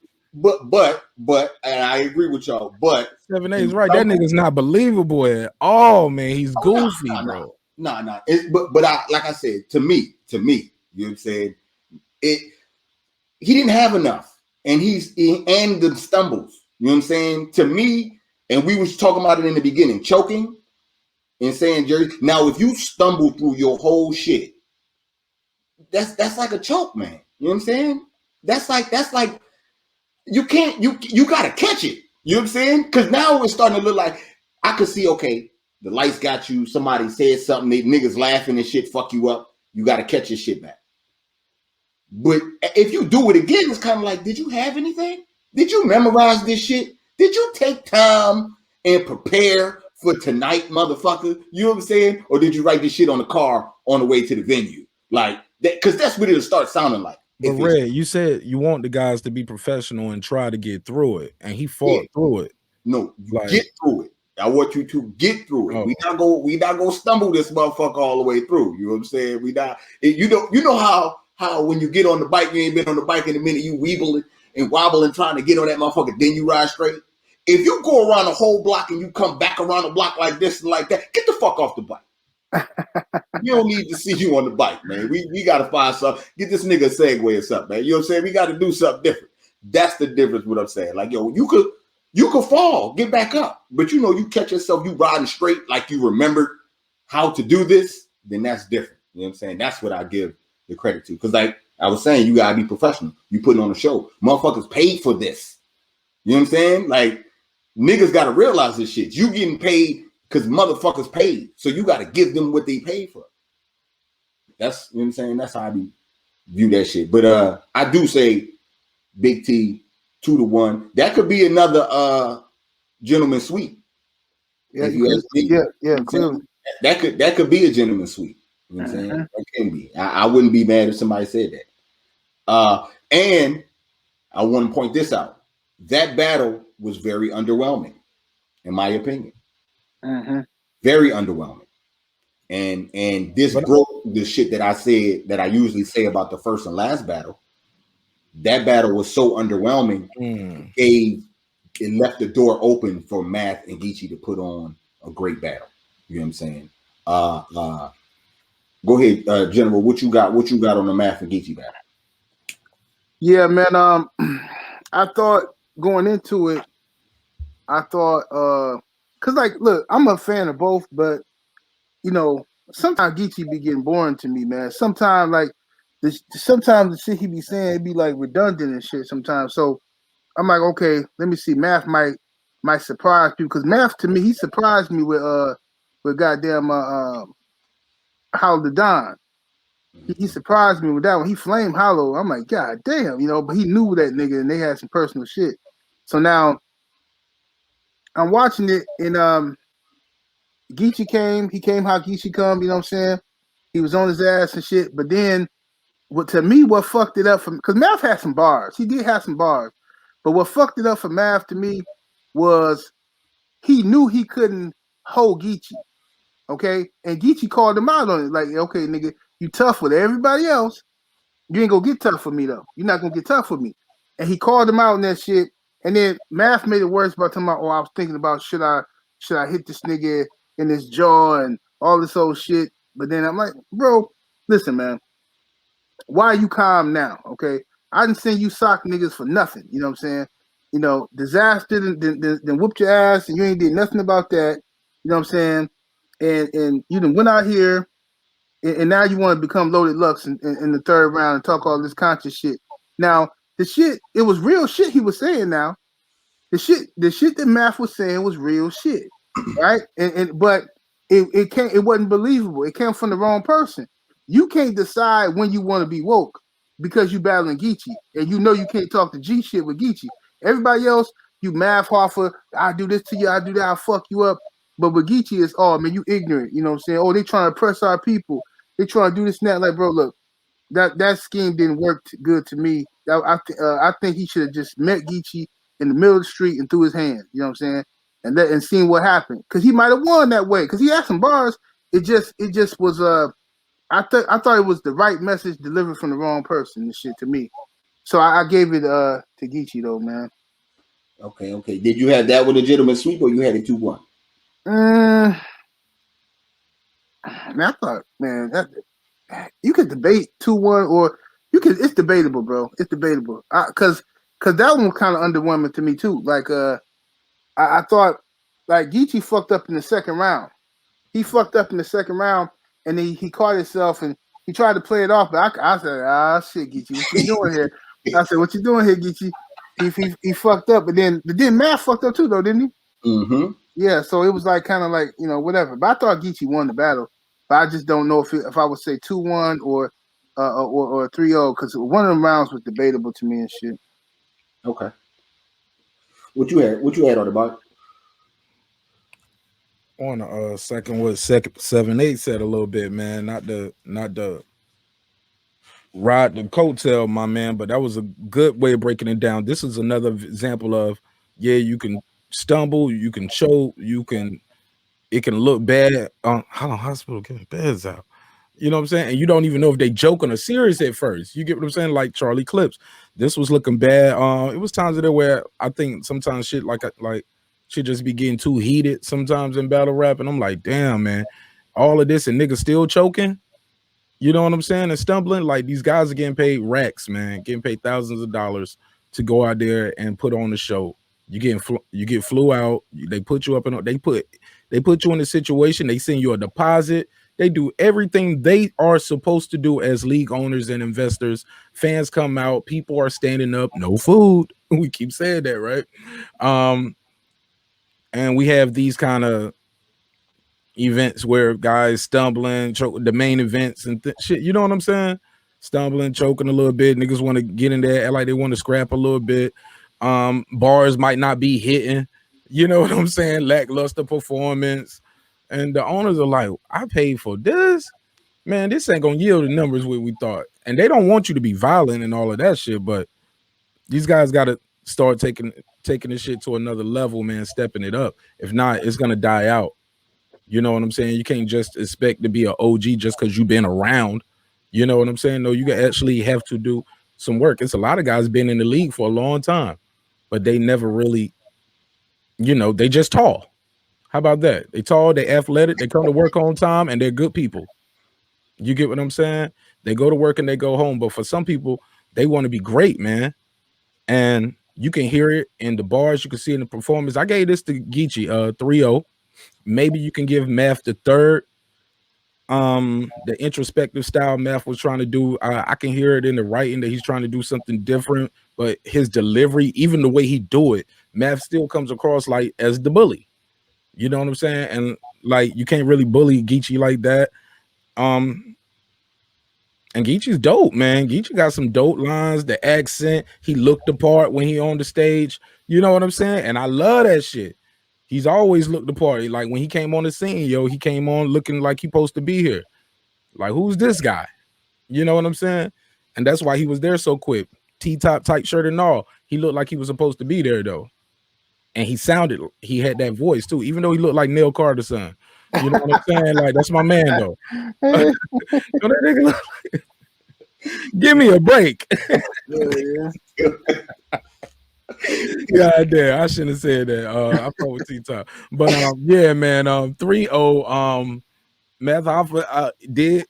and I agree with y'all, but 7A is right. That nigga's not believable at all, man. He's goofy, bro. No. But like I said, to me, you know what I'm saying? He didn't have enough, and and the stumbles. You know what I'm saying? To me, and we was talking about it in the beginning, choking and saying Jerry. Now, if you stumble through your whole shit, that's like a choke, man. You know what I'm saying? That's like you gotta catch it. You know what I'm saying? Because now it's starting to look like I could see, okay, the lights got you, somebody said something, they niggas laughing and shit, fuck you up. You gotta catch your shit back. But if you do it again, it's kind of like, did you have anything? Did you memorize this shit? Did you take time and prepare for tonight, motherfucker? You know what I'm saying? Or did you write this shit on the car on the way to the venue? Like that, because that's what it'll start sounding like. But Red, you said you want the guys to be professional and try to get through it, and he fought through it. No, get through it. I want you to get through it. Oh. We not gonna stumble this motherfucker all the way through. You know what I'm saying? We not. You know how when you get on the bike, you ain't been on the bike in a minute, you weebling and wobbling trying to get on that motherfucker, then you ride straight. If you go around the whole block and you come back around the block like this and like that, get the fuck off the bike. We don't need to see you on the bike, man. We got to find something. Get this nigga a Segway or something, man. You know what I'm saying? We got to do something different. That's the difference. What I'm saying, like, yo, you could fall, get back up, but you know, you catch yourself, you riding straight, like you remembered how to do this. Then that's different. You know what I'm saying? That's what I give the credit to, because like I was saying, you gotta be professional. You putting on a show. Motherfuckers paid for this. You know what I'm saying? Like, niggas got to realize this shit. You getting paid because motherfuckers paid. So you got to give them what they paid for. That's, you know what I'm saying? That's how I view that shit. But I do say Big T 2-1. That could be another gentleman's sweep. Yeah, clearly. That could be a gentleman's sweep. You know what I'm saying? That can be. I wouldn't be mad if somebody said that. And I want to point this out. That battle was very underwhelming, in my opinion. Very underwhelming. And this broke the shit that I said that I usually say about the first and last battle. That battle was so underwhelming, it left the door open for Math and Geechi to put on a great battle. You know what I'm saying? Go ahead, General. What you got on the Math and Geechi battle? Yeah, man. I thought going into it, cause like, look, I'm a fan of both, but you know, sometimes Geechi be getting boring to me, man. Sometimes like, sometimes the shit he be saying, it be like redundant and shit sometimes. So I'm like, okay, let me see. Math might surprise people, because Math, to me, he surprised me with goddamn Hollow the Don. He surprised me with that one. He flamed Hollow. I'm like, God damn, you know, but he knew that nigga and they had some personal shit. So now I'm watching it, and Geechi came. He came how Geechi come, you know what I'm saying? He was on his ass and shit. But then what fucked it up for me, because Math had some bars. He did have some bars. But what fucked it up for Math to me was he knew he couldn't hold Geechi. Okay? And Geechi called him out on it. Like, okay, nigga, you tough with everybody else. You ain't gonna get tough for me, though. You're not gonna get tough for me. And he called him out on that shit. And then Math made it worse by talking about, I was thinking about, should I hit this nigga in his jaw and all this old shit. But then I'm like, bro, listen, man. Why are you calm now? Okay. I didn't send you sock niggas for nothing. You know what I'm saying? You know, disaster then whooped your ass and you ain't did nothing about that. You know what I'm saying? And you done went out here and now you want to become Loaded Lux in the third round and talk all this conscious shit. Now, the shit, it was real shit he was saying now. The shit that Math was saying was real shit. Right? But it wasn't believable. It came from the wrong person. You can't decide when you want to be woke because you battling Geechi. And you know you can't talk to G shit with Geechi. Everybody else, you Math Hoffa, I do this to you, I do that, I fuck you up. But with Geechi, it's, oh man, you ignorant. You know what I'm saying? Oh, they trying to press our people. They trying to do this and that. Like, bro, look, that scheme didn't work good to me. I think he should have just met Geechi in the middle of the street and threw his hand. You know what I'm saying? And seen what happened, because he might have won that way, because he had some bars. It just was I thought it was the right message delivered from the wrong person and shit to me. So I gave it to Geechi though, man. Okay. Did you have that with a gentleman sweep, or you had it 2-1? Man, I thought, man, that you could debate 2-1, or you could. It's debatable, bro. It's debatable. Cause that one was kind of underwhelming to me too. Like I thought, like, Geechi fucked up in the second round. He fucked up in the second round, and he caught himself, and he tried to play it off. But I said, shit, Geechi, what you doing here? I said, what you doing here, Geechi? He fucked up, but then Math fucked up too, though, didn't he? Mm-hmm. Yeah, so it was like kind of like, you know, whatever. But I thought Geechi won the battle, but I just don't know if I would say 2-1 or 3-0, because one of them rounds was debatable to me and shit. Okay. What you had on the bike? On the second 7-8 said a little bit, man. Not the ride the coattail, my man, but that was a good way of breaking it down. This is another example of, yeah, you can stumble, you can choke, it can look bad. How long hospital getting beds out? You know what I'm saying? And you don't even know if they joking or serious at first. You get what I'm saying? Like Charlie Clips. This was looking bad. It was times there where I think sometimes shit like should just be getting too heated sometimes in battle rap. And I'm like, damn, man. all of this and niggas still choking. You know what I'm saying? And stumbling. Like, these guys are getting paid racks, man, getting paid thousands of dollars to go out there and put on the show. You get flew out. They put you up in. They put you in a situation. They send you a deposit. They do everything they are supposed to do as league owners and investors. Fans come out. People are standing up. No food. We keep saying that, right? And we have these kind of events where guys stumbling, choke, the main events and shit. You know what I'm saying? Stumbling, choking a little bit. Niggas want to get in there, act like they want to scrap a little bit. Bars might not be hitting. You know what I'm saying? Lackluster performance. And the owners are like, I paid for this. Man, this ain't gonna yield the numbers we thought. And they don't want you to be violent and all of that shit, but these guys gotta start taking this shit to another level, man, stepping it up. If not, it's gonna die out. You know what I'm saying? You can't just expect to be an OG just because you've been around. You know what I'm saying? No, you actually have to do some work. It's a lot of guys been in the league for a long time, but they never really, they just tall. How about that? They tall, they athletic, they come to work on time, and they're good people. You get what I'm saying? They go to work and they go home. But for some people, they want to be great, man. And you can hear it in the bars. You can see it in the performance. I gave this to Geechi 3-0. Maybe you can give Math the third. The introspective style Math was trying to do. I can hear it in the writing that he's trying to do something different, but his delivery, even the way he do it, Math still comes across like as the bully. You know what I'm saying? And like, you can't really bully Geechi like that. And Geechi's dope, man. Geechi got some dope lines. The accent, he looked the part when he on the stage. You know what I'm saying? And I love that shit. He's always looked the part. Like when he came on the scene, he came on looking like he supposed to be here. Like, who's this guy? You know what I'm saying? And that's why he was there so quick. T-top, tight shirt and all. He looked like he was supposed to be there, though. And he had that voice, too, even though he looked like Neil Carter's son. You know what I'm saying? Like, that's my man, though. That nigga look like... Give me a break. God damn, I shouldn't have said that. I fuck with T-Top. But yeah, man, 3-0. Math Hoffa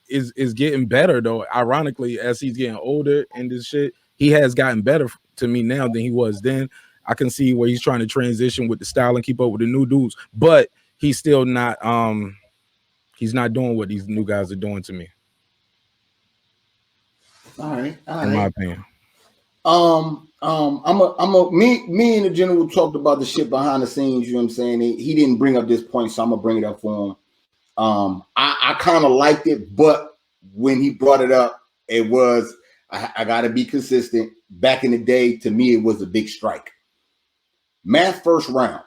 is getting better though. Ironically, as he's getting older and this shit, he has gotten better to me now than he was then. I can see where he's trying to transition with the style and keep up with the new dudes, but he's still not he's not doing what these new guys are doing to me. All right. In my opinion. Me and the general talked about the shit behind the scenes, you know what I'm saying? He didn't bring up this point, so I'm gonna bring it up for him. I kind of liked it, but when he brought it up, it was I gotta be consistent. Back in the day, to me, it was a big strike. Math first round.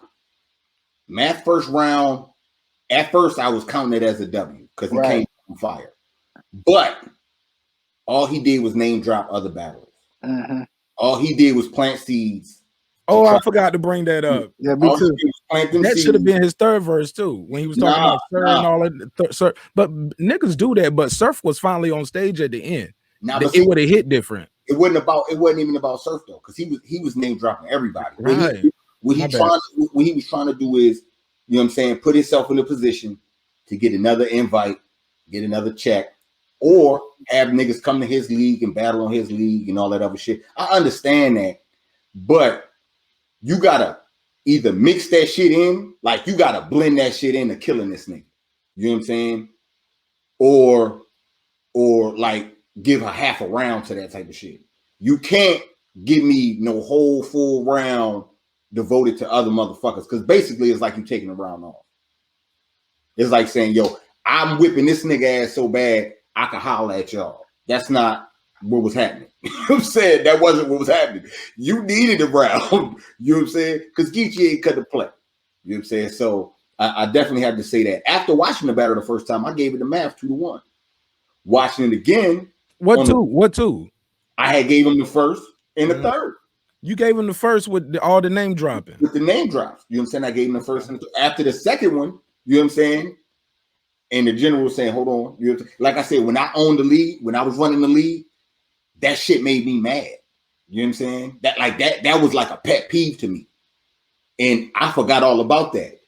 At first, I was counting it as a W because he came on fire. But all he did was name drop other battlers. Mm-hmm. All he did was plant seeds. Oh, I forgot to bring that up. Yeah, me too. That should have been his third verse too, when he was talking about Sir and all that. Sir, but niggas do that. But Surf was finally on stage at the end. It would have hit different. It wasn't even about Surf though, because he was name dropping everybody. Right. What he was trying to do is, you know what I'm saying, put himself in a position to get another invite, get another check, or have niggas come to his league and battle on his league and all that other shit. I understand that, but you gotta either mix that shit in, like you gotta blend that shit into killing this nigga. You know what I'm saying? Or like give a half a round to that type of shit. You can't give me no whole full round devoted to other motherfuckers, because basically it's like you taking a round off. It's like saying, yo, I'm whipping this nigga ass so bad I can holler at y'all. That's not what was happening. You know what I'm saying? That wasn't what was happening. You needed a round. You know what I'm saying? Because Geechi ain't cut the play. You know what I'm saying? So I definitely have to say that. After watching the battle the first time, I gave it to Math 2-1. Watching it again. What two? I had gave him the first and the third. You gave him the first with all the name dropping. With the name drops. You know what I'm saying? I gave him the first and the third. After the second one, you know what I'm saying? And the general was saying, hold on. You know, like I said, when I owned the league, when I was running the league, that shit made me mad. You know what I'm saying? That was like a pet peeve to me. And I forgot all about that.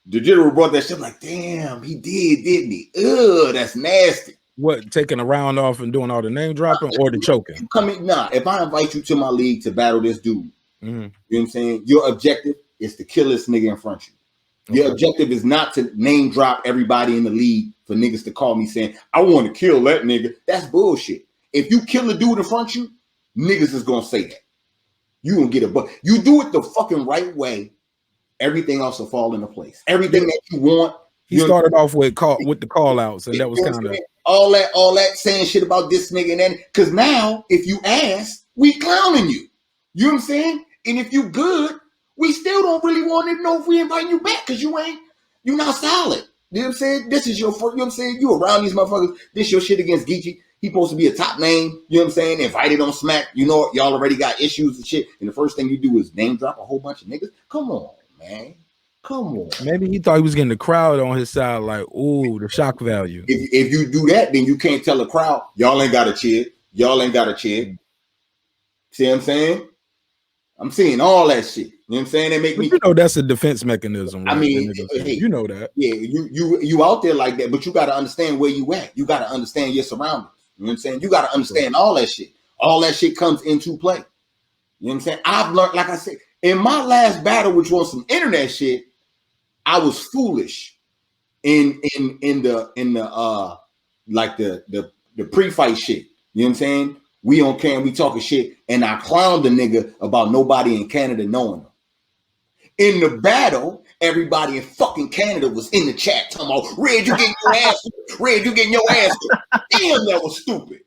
The general brought that shit. I'm like, damn, he did, didn't he? Ugh, that's nasty. What, taking a round off and doing all the name dropping or the choking? If I invite you to my league to battle this dude, you know what I'm saying? Your objective is to kill this nigga in front of you. Your objective is not to name drop everybody in the league for niggas to call me saying, I want to kill that nigga. That's bullshit. If you kill a dude in front of you, niggas is gonna say that. You gonna get a buck. You do it the fucking right way, everything else will fall into place. Everything that you want. He started off with the call outs, and that was kind of all that saying shit about this nigga and then because now if you ask, we clowning you. You know what I'm saying? And if you good, we still don't really want to know if we invite you back because you're not solid. You know what I'm saying? This is your first, you know what I'm saying? You around these motherfuckers. This your shit against Geechi. He supposed to be a top name, you know what I'm saying? Invited on Smack. You know, y'all already got issues and shit. And the first thing you do is name drop a whole bunch of niggas. Come on, man. Come on. Maybe he thought he was getting the crowd on his side, like, ooh, the shock value. If you do that, then you can't tell the crowd, y'all ain't got a cheer. Y'all ain't got a cheer. See what I'm saying? I'm seeing all that shit. You know what I'm saying? They make me. You know that's a defense mechanism. Right? I mean, hey, you know that. Yeah, you out there like that, but you got to understand where you at. You got to understand your surroundings. You know what I'm saying? You got to understand all that shit. All that shit comes into play. You know what I'm saying? I've learned, like I said, in my last battle, which was some internet shit, I was foolish in the like the pre-fight shit. You know what I'm saying? We on camera, we talking shit, and I clowned the nigga about nobody in Canada knowing him. In the battle, everybody in fucking Canada was in the chat talking about, Red, you getting your ass whooped. Red, you getting your ass whooped. Damn, that was stupid.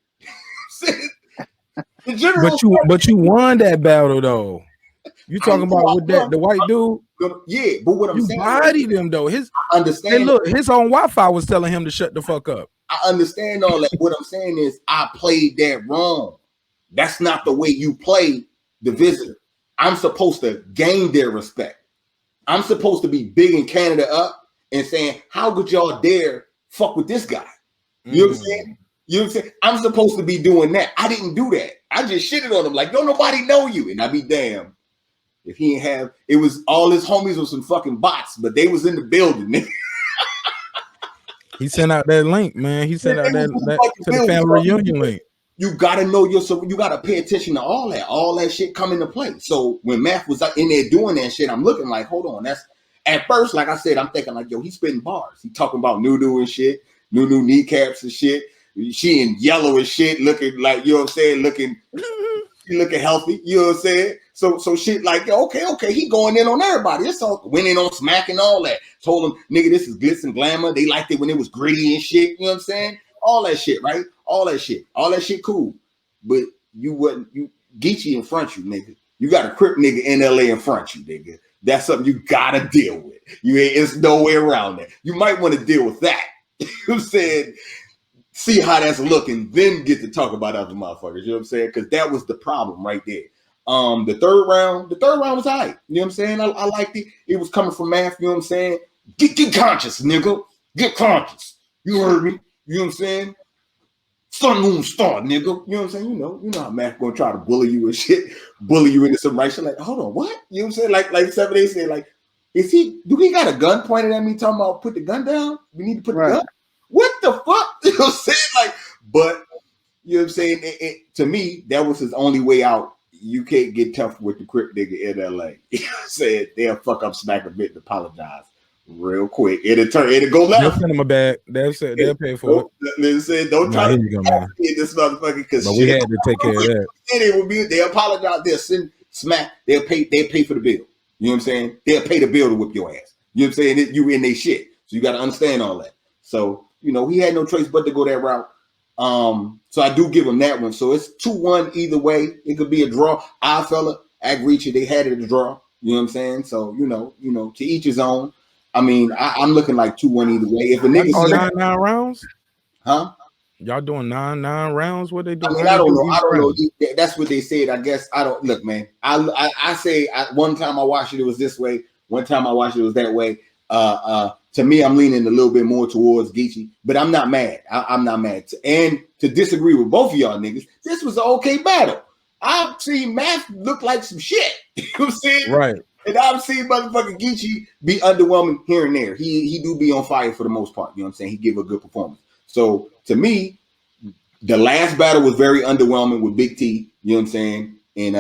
But you won that battle though. You talking about with that the white dude? Yeah, but what I'm saying, you bodied him though. I understand. Hey, look, his own Wi-Fi was telling him to shut the fuck up. I understand all that. What I'm saying is, I played that wrong. That's not the way you play the visitor. I'm supposed to gain their respect. I'm supposed to be bigging Canada up and saying, how could y'all dare fuck with this guy? You know what I'm saying? You know what I'm saying? I'm supposed to be doing that. I didn't do that. I just shitted on him like, don't nobody know you. And I be damned if he ain't have, it was all his homies was some fucking bots, but they was in the building. He sent out that link, man. He sent out that to the family reunion link. You gotta know you gotta pay attention to all that. All that shit come into play. So when Math was in there doing that shit, I'm looking like, hold on. That's at first, like I said, I'm thinking like, yo, he's spitting bars. He talking about Nunu and shit, Nunu kneecaps and shit. She in yellow and shit, looking like, you know what I'm saying, looking healthy, you know what I'm saying? So shit like, okay, he going in on everybody. It's all went in on Smack and all that. Told him, nigga, this is glitz and glamour. They liked it when it was gritty and shit, you know what I'm saying? All that shit, right? All that shit cool. But you Geechi in front of you, nigga. You got a Crip nigga in LA in front of you, nigga. That's something you gotta deal with. It's no way around that. You might want to deal with that. You know what I'm saying? See how that's looking, then get to talk about other motherfuckers. You know what I'm saying? Because that was the problem right there. The third round was all right. You know what I'm saying? I liked it. It was coming from Math. You know what I'm saying? Get conscious, nigga. Get conscious. You heard me? You know what I'm saying? Sun, moon, star, nigga. You know what I'm saying? You know how Math gonna try to bully you and shit, bully you into some right shit. Like, hold on, what? You know what I'm saying? Like 7A said, like, do he got a gun pointed at me talking about put the gun down? We need to put the gun. What the fuck? You know what I'm saying? Like, but you know what I'm saying? To me, that was his only way out. You can't get tough with the Crip nigga in LA. You know what I'm saying? They'll fuck up Smack a bit and apologize real quick. It'll go left. They'll send him a bag. They'll pay for it. They said, don't try to get this motherfucker because we had to take care of that. And they apologize. They'll send Smack. They'll pay for the bill. You know what I'm saying? They'll pay the bill to whip your ass. You know what I'm saying? You in their shit. So you got to understand all that. So, you know, he had no choice but to go that route. So I do give him that one. So it's 2-1 either way. It could be a draw. Agreed, they had it a draw. You know what I'm saying? So, you know, to each his own. I mean, I'm looking like 2-1 either way. If a nigga 9 rounds, huh? Y'all doing 9 rounds? What they doing? I mean, I don't know. That's what they said. I guess I don't look, man. I say one time I watched it was this way. One time I watched it was that way. To me, I'm leaning a little bit more towards Geechi, but I'm not mad. I'm not mad. And to disagree with both of y'all niggas, this was an okay battle. I've seen Math look like some shit. You know what I'm saying? Right. And I've seen motherfucking Geechi be underwhelming here and there. He do be on fire for the most part. You know what I'm saying? He give a good performance. So to me, the last battle was very underwhelming with Big T. You know what I'm saying? And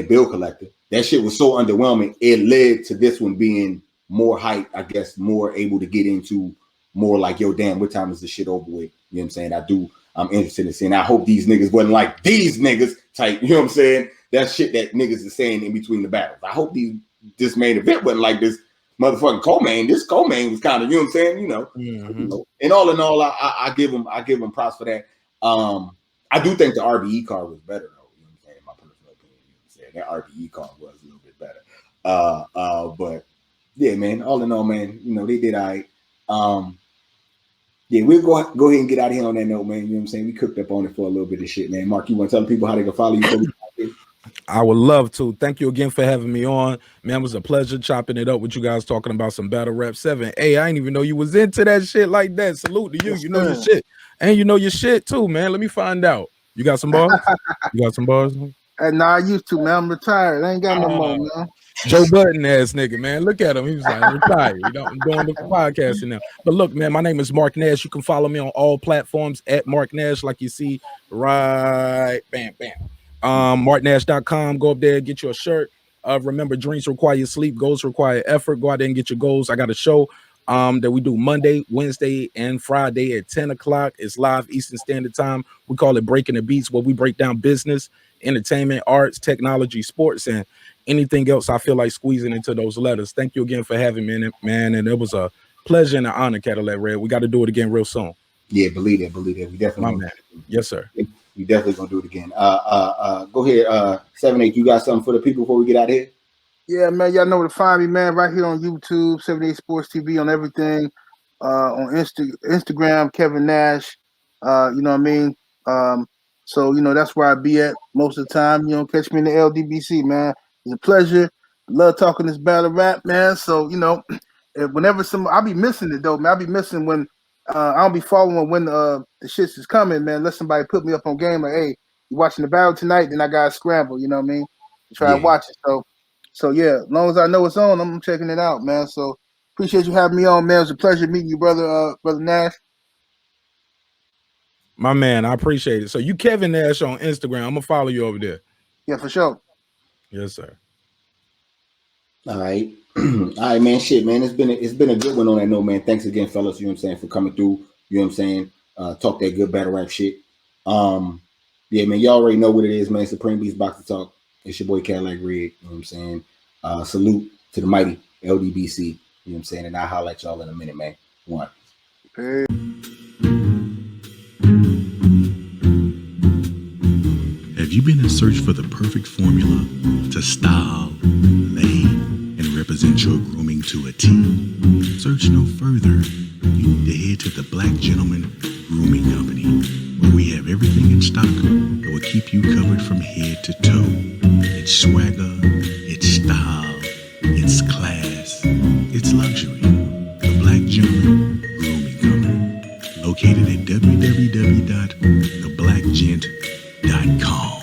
Bill Collector. That shit was so underwhelming. It led to this one being more hype. I guess more able to get into more like, yo, damn, what time is this shit over with? You know what I'm saying? I'm interested in seeing. I hope these niggas wasn't like these niggas type. You know what I'm saying? That shit that niggas is saying in between the battles. I hope this main event wasn't like this motherfucking co-main. This co-main was kind of, you know what I'm saying? You know, and all in all, I give him props for that. I do think the RBE card was better though. You know what I'm saying? My personal opinion. You know what I'm saying? That RBE card was a little bit better. But yeah, man. All in all, man, you know, they did all right. Yeah, we'll go ahead and get out of here on that note, man. You know what I'm saying? We cooked up on it for a little bit of shit, man. Mark, you want to tell people how they can follow you? I would love to. Thank you again for having me on. Man, it was a pleasure chopping it up with you guys, talking about some battle rap 7. Hey, I didn't even know you was into that shit like that. Salute to you. You know your shit. And you know your shit too, man. Let me find out. You got some bars? You got some bars? Nah, I used to, man. I'm retired. I ain't got no more, man. Joe Budden ass nigga, man. Look at him. He was like, I'm retired. You know, I'm doing the podcasting now. But look, man, my name is Marq Nash. You can follow me on all platforms at Marq Nash, like you see right. Bam, bam. MarqNash.com. Go up there, get you a shirt. Remember, dreams require sleep, goals require effort. Go out there and get your goals. I got a show that we do Monday, Wednesday, and Friday at 10 o'clock. It's live Eastern Standard Time. We call it Breaking the Beats, where we break down business, entertainment, arts, technology, sports, and anything else I feel like squeezing into those letters. Thank you again for having me, man. And it was a pleasure and an honor, Cadillac Red. We got to do it again real soon. Yeah, believe it. We definitely. Man. Yes, sir. We definitely gonna do it again. Go ahead, 78. You got something for the people before we get out of here? Yeah, man. Y'all know where to find me, man. Right here on YouTube, 78SportsTV on everything. On Instagram, Kevin Nash. You know what I mean? So you know that's where I be at most of the time. You know, catch me in the LDBC, man. It's a pleasure. Love talking this battle rap, man. So you know, whenever I'll be missing it though, man. I'll be missing when I don't be following when the shits is coming, man. Let somebody put me up on game like, hey, you watching the battle tonight? Then I gotta scramble. You know what I mean? Try to watch it. So yeah, as long as I know it's on, I'm checking it out, man. So appreciate you having me on, man. It was a pleasure meeting you, brother Nash. My man, I appreciate it. So you Kevin Nash on Instagram. I'm gonna follow you over there. Yeah, for sure. Yes, sir. All right. All right, man. Shit, man. It's been a good one on that note, man. Thanks again, fellas. You know what I'm saying, for coming through. You know what I'm saying? Talk that good battle rap shit. Yeah, man. Y'all already know what it is, man. Supreme Beast Boxing Talk. It's your boy Cadillac Red. You know what I'm saying? Salute to the mighty LDBC. You know what I'm saying? And I'll holler at y'all in a minute, man. One. Hey. Have you been in search for the perfect formula to style, lay, and represent your grooming to a T? Search no further. You need to head to the Black Gentleman Grooming Company, where we have everything in stock that will keep you covered from head to toe. It's swagger, it's style, it's class, it's luxury. The Black Gentleman Grooming Company, located at www.theblackgent.com.